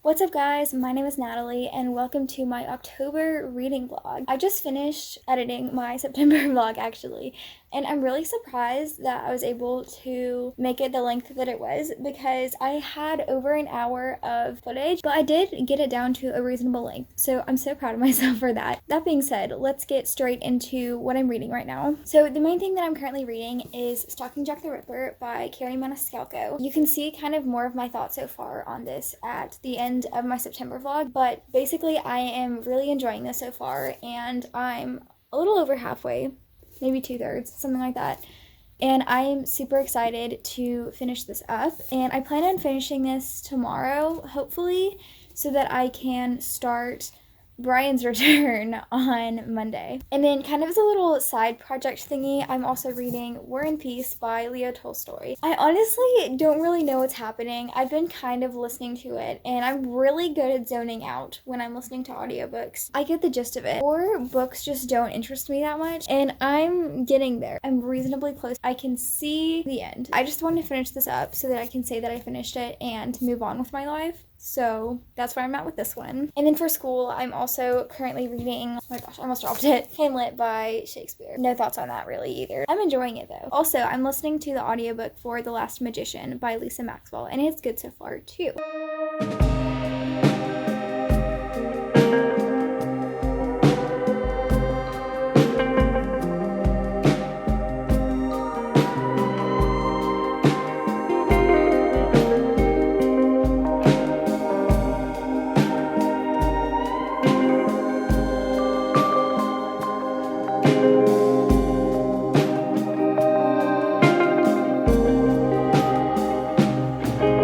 What's up guys, my name is Natalie and welcome to my October reading vlog. I just finished editing my September vlog actually, and I'm really surprised that I was able to make it the length that it was because I had over an hour of footage, but I did get it down to a reasonable length, so I'm so proud of myself for that. That being said, let's get straight into what I'm reading right now. So the main thing that I'm currently reading is Stalking Jack the Ripper by Carrie Maniscalco. You can see kind of more of my thoughts so far on this at the end of my September vlog, but basically I am really enjoying this so far, and I'm a little over halfway, maybe 2/3, something like that, and I'm super excited to finish this up, and I plan on finishing this tomorrow, hopefully, so that I can start Brian's return on Monday. And then kind of as a little side project thingy, I'm also reading War and Peace by Leo Tolstoy. I honestly don't really know what's happening. I've been kind of listening to it, and I'm really good at zoning out when I'm listening to audiobooks. I get the gist of it. Or books just don't interest me that much, and I'm getting there. I'm reasonably close. I can see the end. I just want to finish this up so that I can say that I finished it and move on with my life. So that's where I'm at with this one. And then for school, I'm also currently reading, oh my gosh, I almost dropped it, Hamlet by Shakespeare. No thoughts on that really either. I'm enjoying it though. Also, I'm listening to the audiobook for The Last Magician by Lisa Maxwell, and it's good so far too.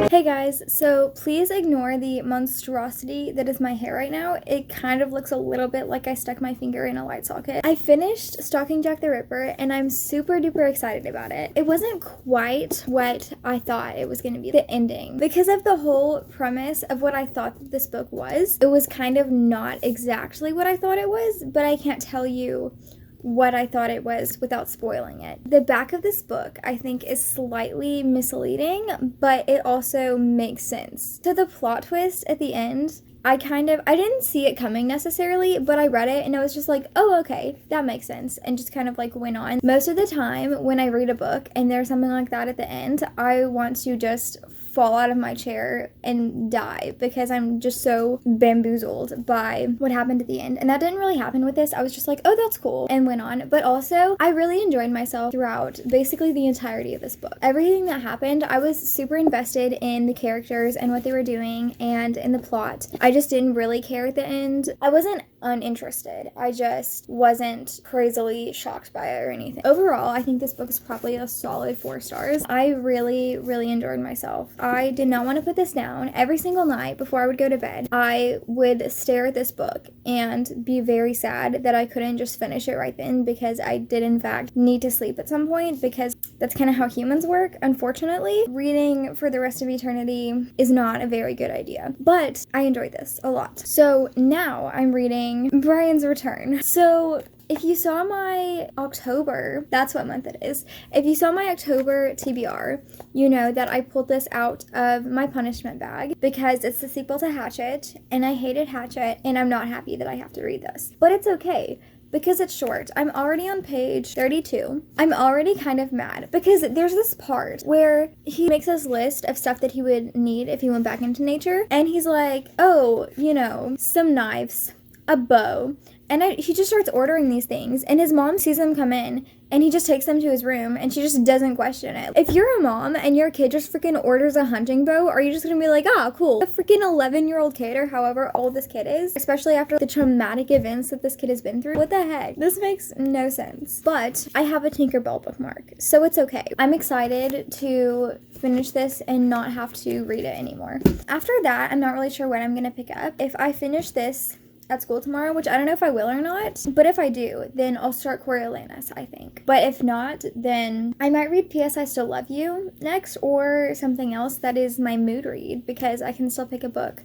Hey guys, so please ignore the monstrosity that is my hair right now. It kind of looks a little bit like I stuck my finger in a light socket. I finished Stalking Jack the Ripper and I'm super duper excited about it. It wasn't quite what I thought it was going to be, the ending. Because of the whole premise of what I thought that this book was, it was kind of not exactly what I thought it was, but I can't tell you what I thought it was without spoiling it. The back of this book, I think, is slightly misleading, but it also makes sense. So the plot twist at the end, I didn't see it coming necessarily, but I read it and I was just like, oh, okay, that makes sense, and just kind of like went on. Most of the time when I read a book and there's something like that at the end, I want to just fall out of my chair and die because I'm just so bamboozled by what happened at the end. And that didn't really happen with this. I was just like, oh, that's cool, and went on. But also, I really enjoyed myself throughout basically the entirety of this book. Everything that happened, I was super invested in the characters and what they were doing and in the plot. I just didn't really care at the end. I wasn't uninterested. I just wasn't crazily shocked by it or anything. Overall, I think this book is probably a solid 4 stars. I really, really enjoyed myself. I did not want to put this down. Every single night before I would go to bed, I would stare at this book and be very sad that I couldn't just finish it right then, because I did in fact need to sleep at some point, because that's kind of how humans work. Unfortunately, reading for the rest of eternity is not a very good idea, but I enjoyed this a lot. So now I'm reading Brian's Return. So if you saw my October, that's what month it is. If you saw my October TBR, you know that I pulled this out of my punishment bag because it's the sequel to Hatchet, and I hated Hatchet, and I'm not happy that I have to read this. But it's okay, because it's short. I'm already on page 32. I'm already kind of mad because there's this part where he makes this list of stuff that he would need if he went back into nature, and he's like, oh, you know, some knives, a bow. And he just starts ordering these things, and his mom sees them come in, and he just takes them to his room, and she just doesn't question it. If you're a mom and your kid just freaking orders a hunting bow, are you just gonna be like, ah, cool? A freaking 11-year-old kid, or however old this kid is, especially after the traumatic events that this kid has been through? What the heck? This makes no sense. But I have a Tinkerbell bookmark, so it's okay. I'm excited to finish this and not have to read it anymore. After that, I'm not really sure what I'm gonna pick up. If I finish this at school tomorrow, which I don't know if I will or not, but if I do, then I'll start Coriolanus, I think. But if not, then I might read P.S. I Still Love You next, or something else that is my mood read, because I can still pick a book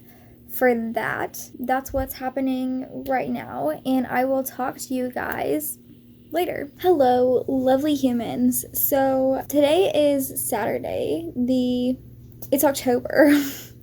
for that. That's what's happening right now, and I will talk to you guys later. Hello, lovely humans. So today is Saturday. It's October.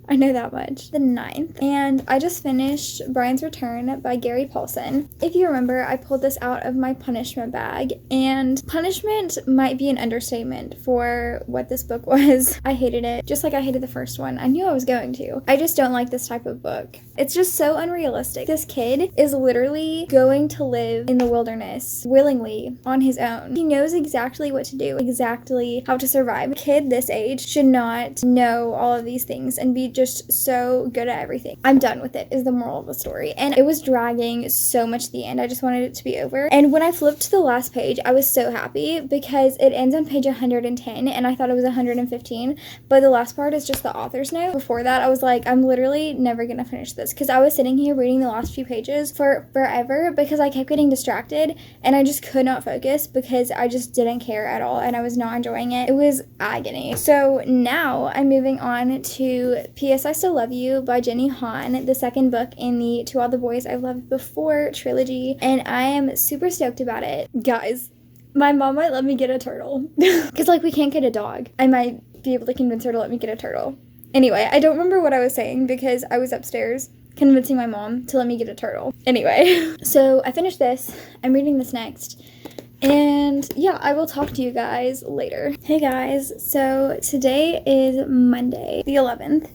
I know that much. The 9th. And I just finished Brian's Return by Gary Paulson. If you remember, I pulled this out of my punishment bag, and punishment might be an understatement for what this book was. I hated it, just like I hated the first one. I knew I was going to. I just don't like this type of book. It's just so unrealistic. This kid is literally going to live in the wilderness willingly on his own. He knows exactly what to do, exactly how to survive. A kid this age should not know all of these things and be just so good at everything. I'm done with it, is the moral of the story. And it was dragging so much at the end. I just wanted it to be over. And when I flipped to the last page, I was so happy because it ends on page 110 and I thought it was 115. But the last part is just the author's note. Before that, I was like, I'm literally never gonna finish this, because I was sitting here reading the last few pages for forever because I kept getting distracted and I just could not focus because I just didn't care at all and I was not enjoying it. It was agony. So now I'm moving on to P.S. I Still Love You by Jenny Han, the second book in the To All the Boys I've Loved Before trilogy, and I am super stoked about it. Guys, my mom might let me get a turtle because like we can't get a dog. I might be able to convince her to let me get a turtle. Anyway, I don't remember what I was saying because I was upstairs convincing my mom to let me get a turtle. Anyway, so I finished this. I'm reading this next. And yeah, I will talk to you guys later. Hey guys, so today is Monday, the 11th,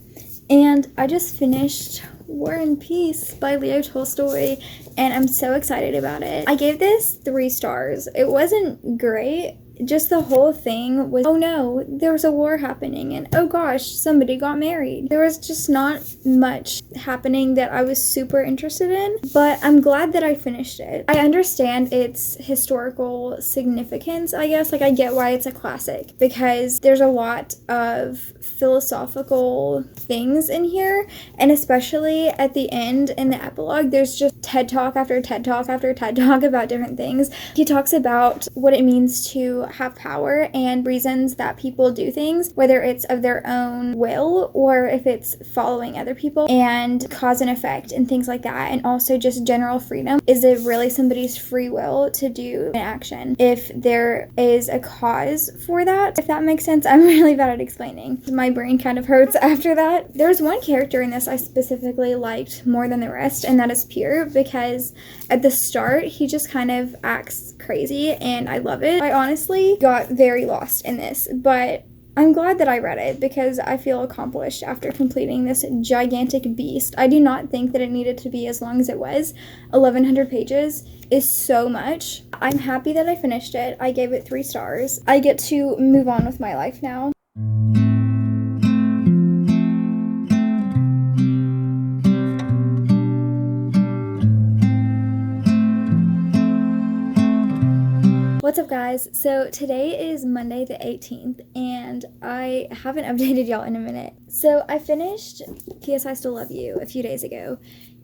and I just finished War and Peace by Leo Tolstoy, and I'm so excited about it. I gave this 3 stars. It wasn't great. Just the whole thing was, oh no, there was a war happening, and oh gosh, somebody got married. There was just not much happening that I was super interested in, but I'm glad that I finished it. I understand its historical significance, I guess. Like, I get why it's a classic, because there's a lot of philosophical things in here, and especially at the end in the epilogue, there's just TED Talk after TED Talk after TED Talk about different things. He talks about what it means to have power and reasons that people do things, whether it's of their own will or if it's following other people, and cause and effect and things like that, and also just general freedom. Is it really somebody's free will to do an action if there is a cause for that? If that makes sense. I'm really bad at explaining. My brain kind of hurts after that. There's one character in this I specifically liked more than the rest, and that is Pierre, because at the start he just kind of acts crazy and I love it. I honestly got very lost in this, but I'm glad that I read it because I feel accomplished after completing this gigantic beast. I do not think that it needed to be as long as it was. 1,100 pages is so much. I'm happy that I finished it. I gave it 3 stars. I get to move on with my life now. What's up guys? So today is Monday the 18th and I haven't updated y'all in a minute. So I finished P.S. I Still Love You a few days ago,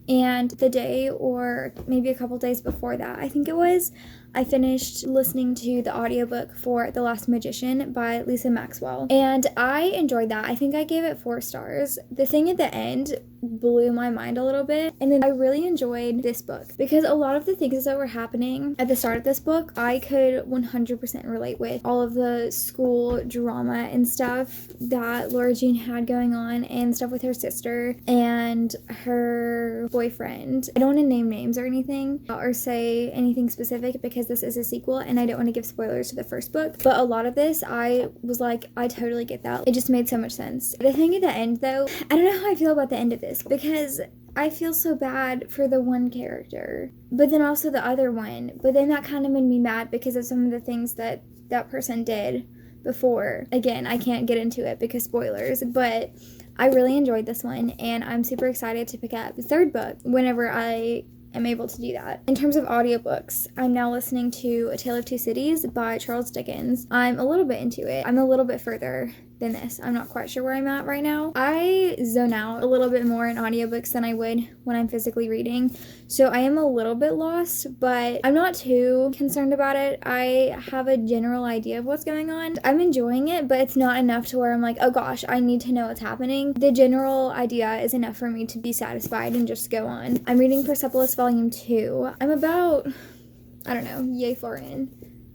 and the day or maybe a couple days before that, I think it was, I finished listening to the audiobook for The Last Magician by Lisa Maxwell, and I enjoyed that. I think I gave it 4 stars. The thing at the end blew my mind a little bit, and then I really enjoyed this book because a lot of the things that were happening at the start of this book I could 100% relate with. All of the school drama and stuff that Laura Jean had going on, and stuff with her sister and her boyfriend. I don't want to name names or anything or say anything specific because this is a sequel and I don't want to give spoilers to the first book, but a lot of this I was like, I totally get that. It just made so much sense. The thing at the end though, I don't know how I feel about the end of this because I feel so bad for the one character, but then also the other one, but then that kind of made me mad because of some of the things that that person did before. Again, I can't get into it because spoilers, but I really enjoyed this one and I'm super excited to pick up the 3rd book whenever I am able to do that. In terms of audiobooks, I'm now listening to A Tale of Two Cities by Charles Dickens. I'm a little bit into it. I'm a little bit further than this. I'm not quite sure where I'm at right now. I zone out a little bit more in audiobooks than I would when I'm physically reading, so I am a little bit lost, but I'm not too concerned about it. I have a general idea of what's going on. I'm enjoying it, but it's not enough to where I'm like, oh gosh, I need to know what's happening. The general idea is enough for me to be satisfied and just go on. I'm reading Persepolis Volume 2. I'm about, I don't know, yay far in.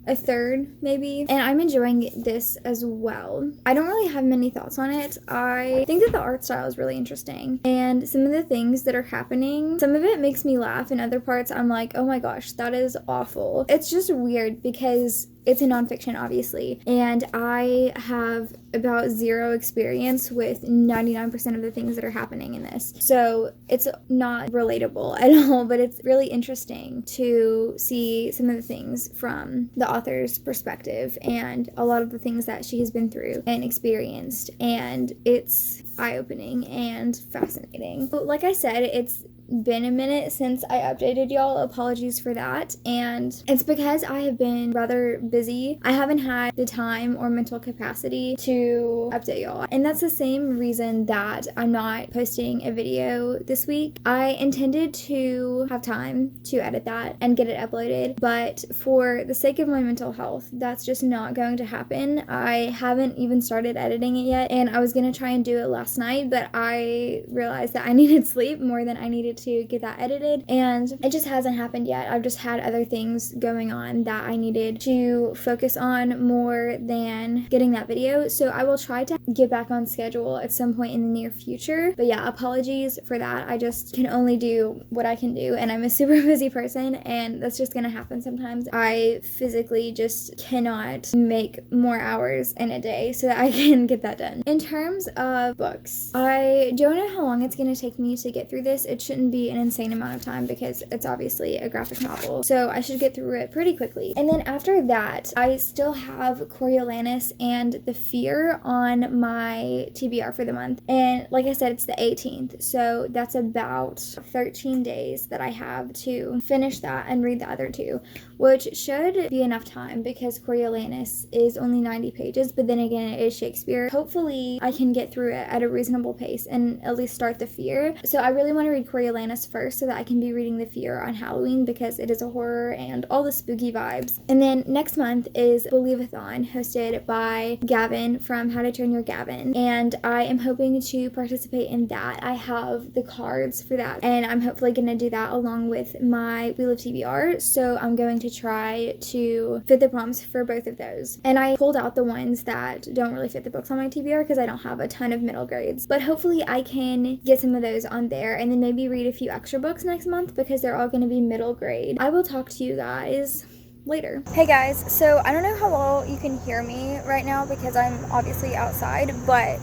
a third maybe, and I'm enjoying this as well. I don't really have many thoughts on it. I think that the art style is really interesting, and some of the things that are happening, some of it makes me laugh, and other parts I'm like, oh my gosh, that is awful. It's just weird because it's a nonfiction, obviously, and I have about zero experience with 99% of the things that are happening in this. So it's not relatable at all, but it's really interesting to see some of the things from the author's perspective and a lot of the things that she has been through and experienced, and it's eye-opening and fascinating. But like I said, it's been a minute since I updated y'all. Apologies for that, and it's because I have been rather busy. I haven't had the time or mental capacity to update y'all, and that's the same reason that I'm not posting a video this week. I intended to have time to edit that and get it uploaded, but for the sake of my mental health, that's just not going to happen. I haven't even started editing it yet, and I was gonna try and do it last night, but I realized that I needed sleep more than I needed to get that edited, and it just hasn't happened yet. I've just had other things going on that I needed to focus on more than getting that video, so I will try to get back on schedule at some point in the near future. But yeah, apologies for that. I just can only do what I can do, and I'm a super busy person, and that's just gonna happen sometimes. I physically just cannot make more hours in a day so that I can get that done. In terms of books, I don't know how long it's gonna take me to get through this. It shouldn't be an insane amount of time because it's obviously a graphic novel, so I should get through it pretty quickly. And then after that, I still have Coriolanus and The Fear on my TBR for the month, and like I said, it's the 18th, so that's about 13 days that I have to finish that and read the other two, which should be enough time because Coriolanus is only 90 pages, but then again, it is Shakespeare. Hopefully I can get through it at a reasonable pace and at least start The Fear. So I really want to read Coriolanus first so that I can be reading The Fear on Halloween because it is a horror and all the spooky vibes. And then next month is Believe-a-thon, hosted by Gavin from How to Train Your Gavin, and I am hoping to participate in that. I have the cards for that, and I'm hopefully going to do that along with my Wheel of TBR, so I'm going to try to fit the prompts for both of those. And I pulled out the ones that don't really fit the books on my TBR because I don't have a ton of middle grades, but hopefully I can get some of those on there and then maybe read a few extra books next month because they're all going to be middle grade. I will talk to you guys later. Hey guys, so I don't know how well you can hear me right now because I'm obviously outside, but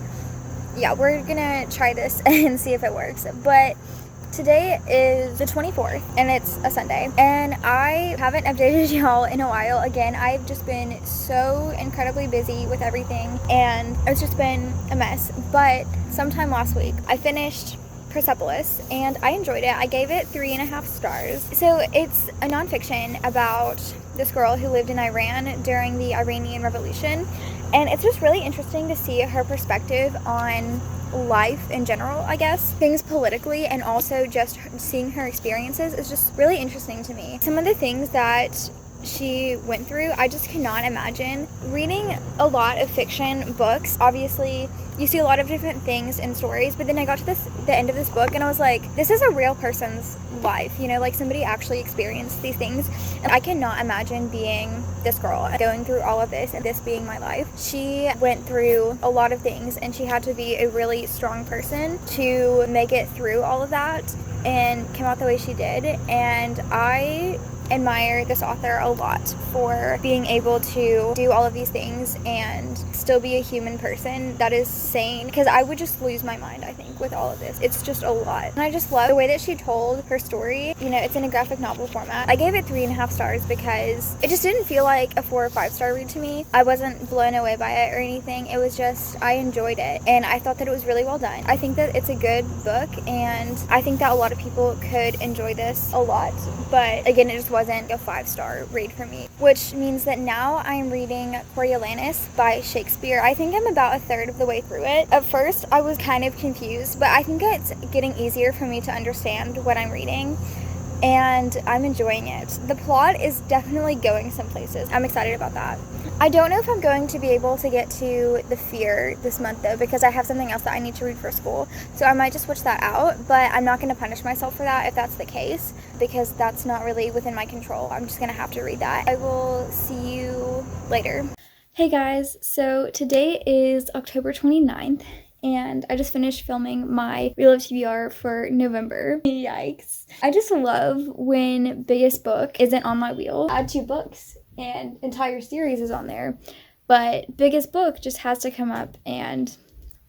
yeah, we're gonna try this and see if it works. But today is the 24th and it's a Sunday, and I haven't updated y'all in a while. Again, I've just been so incredibly busy with everything and it's just been a mess. But sometime last week I finished Persepolis and I enjoyed it. I gave it 3.5 stars. So it's a nonfiction about this girl who lived in Iran during the Iranian Revolution, and it's just really interesting to see her perspective on life in general, I guess, things politically, and also just seeing her experiences is just really interesting to me. Some of the things that she went through, I just cannot imagine. Reading a lot of fiction books, obviously you see a lot of different things in stories, but then I got to the end of this book and I was like, this is a real person's life, you know, like somebody actually experienced these things, and I cannot imagine being this girl going through all of this and this being my life. She went through a lot of things and she had to be a really strong person to make it through all of that and came out the way she did, and I admire this author a lot for being able to do all of these things and still be a human person that is sane, because I would just lose my mind, I think, with all of this. It's just a lot, and I just love the way that she told her story. You know, it's in a graphic novel format. I gave it 3.5 stars because it just didn't feel like a 4 or 5 star read to me. I wasn't blown away by it or anything. It was just, I enjoyed it and I thought that it was really well done. I think that it's a good book, and I think that a lot of people could enjoy this a lot, but again, it just wasn't a 5-star read for me, which means that now I'm reading Coriolanus by Shakespeare. I think I'm about 1/3 of the way through it. At first, I was kind of confused, but I think it's getting easier for me to understand what I'm reading, and I'm enjoying it. The plot is definitely going some places. I'm excited about that. I don't know if I'm going to be able to get to The Fear this month though, because I have something else that I need to read for school. So I might just switch that out, but I'm not going to punish myself for that if that's the case, because that's not really within my control. I'm just going to have to read that. I will see you later. Hey guys, so today is October 29th. And I just finished filming my Relive TBR for November. Yikes. I just love when Biggest Book isn't on my wheel. I had 2 books and entire series is on there, but Biggest Book just has to come up and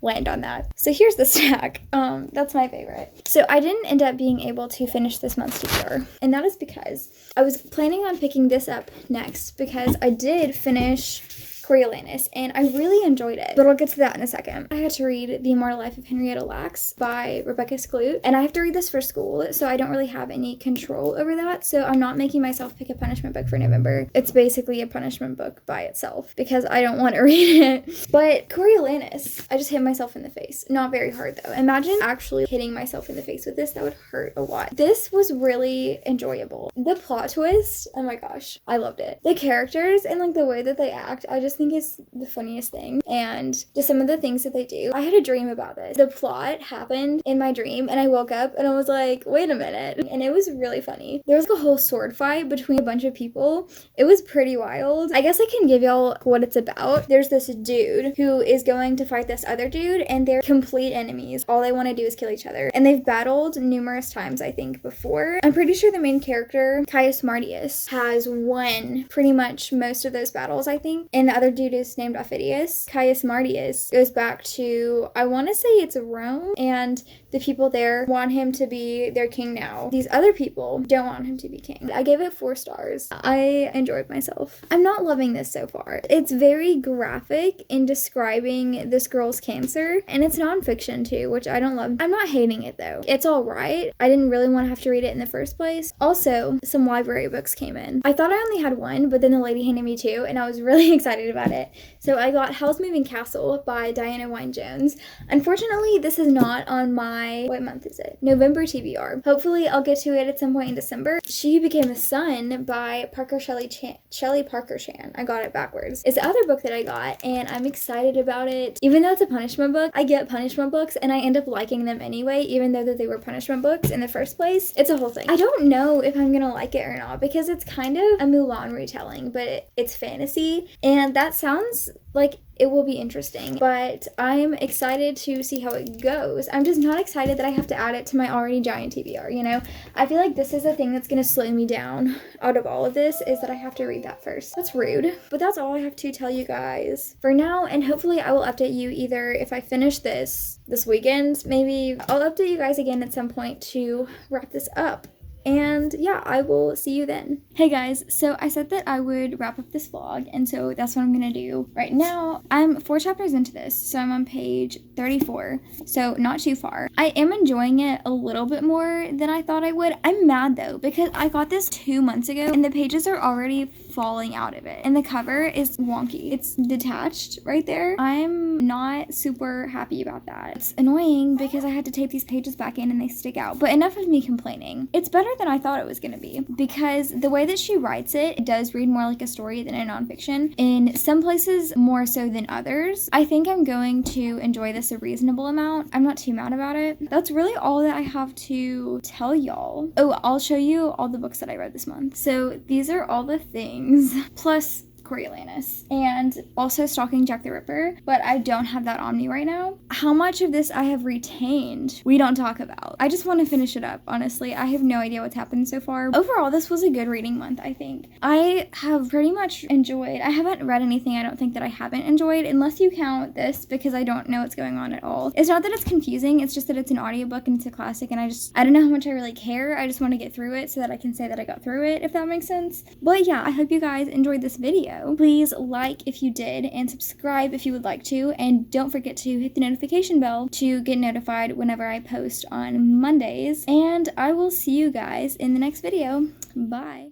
land on that. So here's the stack. That's my favorite. So I didn't end up being able to finish this month's TBR, and that is because I was planning on picking this up next because I did finish Coriolanus, and I really enjoyed it, but I'll get to that in a second. I had to read The Immortal Life of Henrietta Lacks by Rebecca Skloot, and I have to read this for school, so I don't really have any control over that, so I'm not making myself pick a punishment book for November. It's basically a punishment book by itself, because I don't want to read it. But Coriolanus, I just hit myself in the face. Not very hard, though. Imagine actually hitting myself in the face with this. That would hurt a lot. This was really enjoyable. The plot twist, oh my gosh, I loved it. The characters and like the way that they act, I just think is the funniest thing, and just some of the things that they do. I had a dream about this. The plot happened in my dream, and I woke up and I was like, wait a minute, and it was really funny. There was like a whole sword fight between a bunch of people. It was pretty wild. I guess I can give y'all what it's about. There's this dude who is going to fight this other dude, and they're complete enemies. All they want to do is kill each other, and they've battled numerous times, I think, before. I'm pretty sure the main character, Caius Marcius, has won pretty much most of those battles, I think, and the other dude is named Aufidius. Caius Marcius goes back to, I want to say it's Rome, and the people there want him to be their king now. These other people don't want him to be king. I gave it 4 stars. I enjoyed myself. I'm not loving this so far. It's very graphic in describing this girl's cancer, and it's nonfiction too, which I don't love. I'm not hating it though. It's all right. I didn't really want to have to read it in the first place. Also, some library books came in. I thought I only had 1, but then the lady handed me 2, and I was really excited about it. So I got Hell's Moving Castle by Diana Wynne Jones. Unfortunately, this is not on my, what month is it? November TBR. Hopefully I'll get to it at some point in December. She Who Became the Sun by Shelley Parker Chan. I got it backwards. It's the other book that I got, and I'm excited about it. Even though it's a punishment book, I get punishment books, and I end up liking them anyway, even though that they were punishment books in the first place. It's a whole thing. I don't know if I'm gonna like it or not, because it's kind of a Mulan retelling, but it's fantasy, and that sounds like it will be interesting, but I'm excited to see how it goes. I'm just not excited that I have to add it to my already giant TBR, you know? I feel like this is the thing that's gonna slow me down out of all of this, is that I have to read that first. That's rude, but that's all I have to tell you guys for now, and hopefully I will update you either if I finish this weekend, maybe I'll update you guys again at some point to wrap this up. And yeah, I will see you then. Hey guys, so I said that I would wrap up this vlog, and so that's what I'm gonna do right now. I'm 4 chapters into this, so I'm on page 34, so not too far. I am enjoying it a little bit more than I thought I would. I'm mad though, because I got this 2 months ago, and the pages are already falling out of it, and the cover is wonky. It's detached right there. I'm not super happy about that. It's annoying because I had to tape these pages back in and they stick out, but enough of me complaining. It's better than I thought it was gonna be, because the way that she writes it, it does read more like a story than a nonfiction. In some places more so than others. I think I'm going to enjoy this a reasonable amount. I'm not too mad about it. That's really all that I have to tell y'all. Oh, I'll show you all the books that I read this month. So these are all the things, plus Coriolanus, and also Stalking Jack the Ripper, but I don't have that on me right now. How much of this I have retained, we don't talk about. I just want to finish it up, honestly. I have no idea what's happened so far. Overall, this was a good reading month, I think. I have pretty much enjoyed, I haven't read anything I don't think that I haven't enjoyed, unless you count this, because I don't know what's going on at all. It's not that it's confusing, it's just that it's an audiobook and it's a classic, and I don't know how much I really care. I just want to get through it so that I can say that I got through it, if that makes sense. But yeah, I hope you guys enjoyed this video. Please like if you did, and subscribe if you would like to, and don't forget to hit the notification bell to get notified whenever I post on Mondays, and I will see you guys in the next video. Bye.